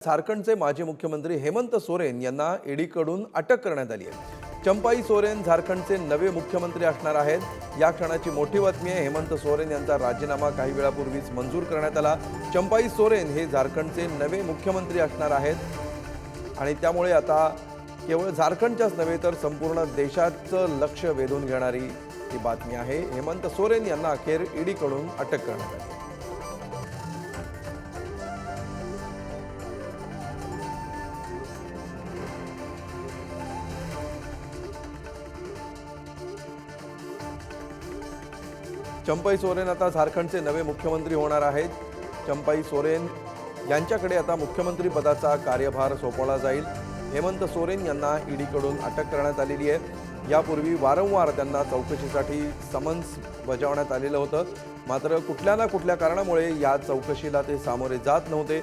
झारखंडचे माजी मुख्यमंत्री हेमंत सोरेन यांना ईडीकडून अटक करण्यात आली आहे। चंपाई सोरेन झारखंडचे नवे मुख्यमंत्री असणार आहेत। या क्षणाची मोठी बातमी आहे। हेमंत सोरेन यांचा राजीनामा काही वेळापूर्वीच मंजूर करण्यात आला। चंपाई सोरेन हे झारखंडचे नवे मुख्यमंत्री असणार आहेत आणि त्यामुळे आता केवळ झारखंडच्याच नव्हे तर संपूर्ण देशाचं लक्ष वेधून घेणारी ही बातमी आहे। हेमंत सोरेन यांना अखेर ईडीकडून अटक करण्यात आली। चंपाई सोरेन आता झारखंडचे नवे मुख्यमंत्री होणार आहेत। चंपाई सोरेन यांच्याकडे आता मुख्यमंत्री पदाचा कार्यभार सोपवला जाईल। हेमंत सोरेन यांना ईडीकडून अटक करण्यात आलेली आहे। यापूर्वी वारंवार त्यांना चौकशीसाठी समन्स बजावण्यात आलेलं होतं, मात्र कुठल्या ना कुठल्या कारणामुळे या चौकशीला ते सामोरे जात नव्हते।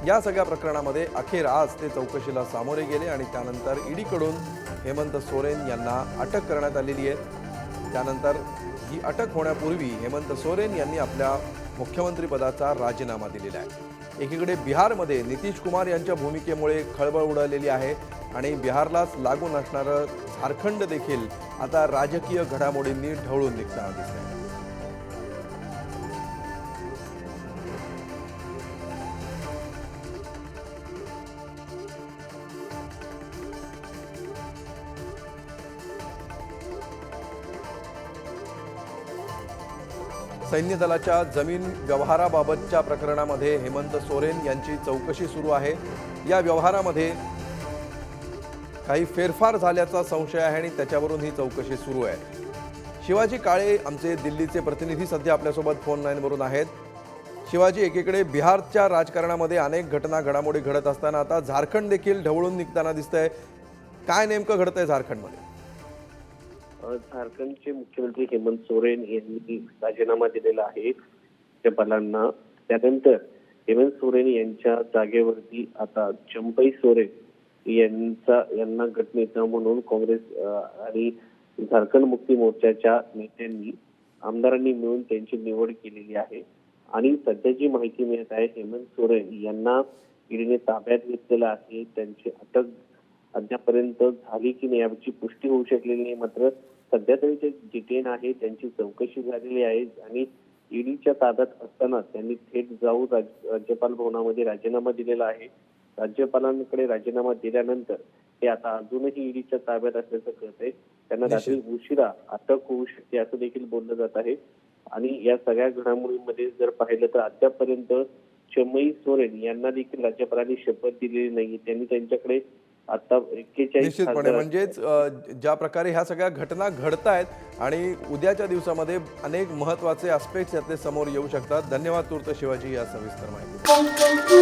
या सगळ्या प्रकरणामध्ये अखेर आज ते चौकशीला सामोरे गेले आणि त्यानंतर ईडीकडून हेमंत सोरेन यांना अटक करण्यात आलेली आहे। त्यानंतर ही अटक होण्यापूर्वी हेमंत सोरेन यांनी आपल्या मुख्यमंत्री पदाचा राजीनामा दिलेला आहे। एकीकडे बिहारमध्ये नितीश कुमार यांच्या भूमिकेमुळे खळबळ उडालेली आहे आणि बिहारलाच लागून असणारं झारखंड देखील आता राजकीय घडामोडींनी ढवळून निघताना दिसतंय। सैन्य दलाच्या जमीन व्यवहाराबाबतच्या प्रकरणामध्ये हेमंत सोरेन यांची चौकशी सुरू आहे। या व्यवहारामध्ये काही फेरफार झाल्याचा संशय आहे आणि त्याच्यावरून ही चौकशी सुरू आहे। शिवाजी काळे आमचे दिल्लीचे प्रतिनिधी सध्या आपल्यासोबत फोन लाईनवरून आहेत। शिवाजी, एकीकडे बिहारच्या राजकारणामध्ये अनेक घडामोडी घडत असताना आता झारखंड देखील ढवळून निघताना दिसतंय। काय नेमकं घडतंय झारखंडमध्ये? झारखंडचे मुख्यमंत्री हेमंत सोरेन यांनी राजीनामा दिलेला आहे राज्यपालांना। त्यानंतर हेमंत सोरेन यांच्या जागेवरती आता चंपाई सोरेन यांना गटनेता म्हणून काँग्रेस आणि झारखंड मुक्ती मोर्चाच्या नेत्यांनी आमदारांनी मिळून त्यांची निवड केलेली आहे। आणि सध्याची माहिती मिळत आहे हेमंत सोरेन यांना ईडीने ताब्यात घेतलेलं आहे। त्यांची अटक अद्यापर्यंत झाली की नाही याची पुष्टी होऊ शकलेली नाही, मात्र सध्या तरी ते डिटेन आहे, त्यांची चौकशी झालेली आहे आणि ईडीच्या ताब्यात असताना त्यांनी थेट जाऊन राज्यपाल भवनामध्ये राजीनामा दिलेला आहे। राज्यपालांकडे राजीनामा दिल्यानंतर ते आता अजूनही ईडीच्या ताब्यात असल्याचं कळतंय। त्यांना रात्री उशिरा अटक होऊ शकते असं देखील बोललं जात आहे। आणि या सगळ्या घडामोडींमध्ये जर पाहिलं तर अद्यापर्यंत चंपाई सोरेन यांना देखील राज्यपालांनी शपथ दिलेली नाही। त्यांनी त्यांच्याकडे आता 41 निश्चितपणे म्हणजेच ज्या प्रकारे ह्या सगळ्या घटना घडतायत आणि उद्याच्या दिवसामध्ये अनेक महत्त्वाचे एस्पेक्ट्स यातले समोर येऊ शकतात। धन्यवाद तूर्त शिवाजी या सविस्तर माहिती।